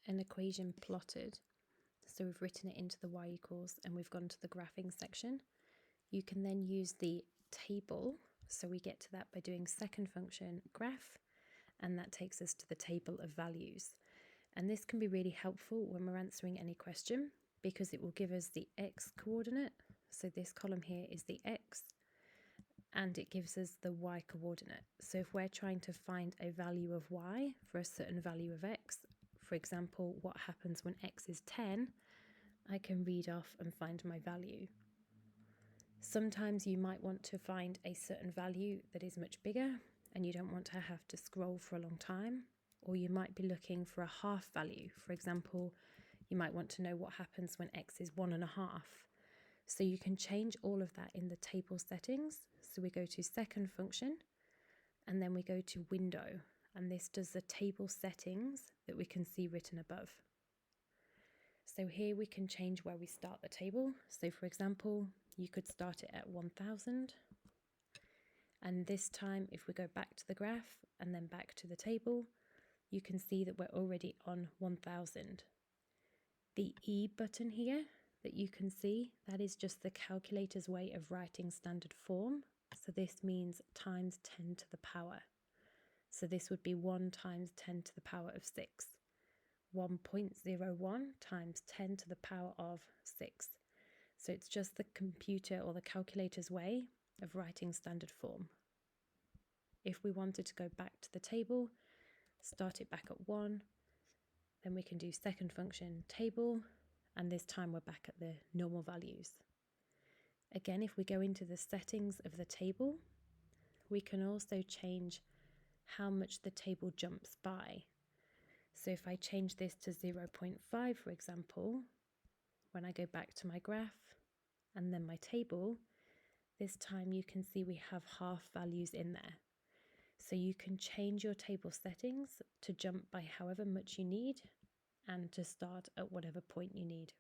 an equation plotted, so we've written it into the y equals and we've gone to the graphing section, you can then use the table. So we get to that by doing second function graph, and that takes us to the table of values. And this can be really helpful when we're answering any question because it will give us the x coordinate. So this column here is the x, and it gives us the y coordinate. So if we're trying to find a value of y for a certain value of x, for example, what happens when x is 10, I can read off and find my value. Sometimes you might want to find a certain value that is much bigger and you don't want to have to scroll for a long time, or you might be looking for a half value. For example, you might want to know what happens when x is 1.5. So you can change all of that in the table settings. So we go to second function and then we go to window, and this does the table settings that we can see written above. So here we can change where we start the table. So for example, you could start it at 1000. And this time, if we go back to the graph and then back to the table, you can see that we're already on 1000. The E button here that you can see, that is just the calculator's way of writing standard form. So this means times 10 to the power. So this would be 1 times 10 to the power of 6. 1.01 times 10 to the power of 6. So it's just the computer or the calculator's way of writing standard form. If we wanted to go back to the table, start it back at 1, then we can do second function table, and this time we're back at the normal values. Again, if we go into the settings of the table, we can also change how much the table jumps by. So if I change this to 0.5, for example, when I go back to my graph and then my table, this time you can see we have half values in there. So you can change your table settings to jump by however much you need and to start at whatever point you need.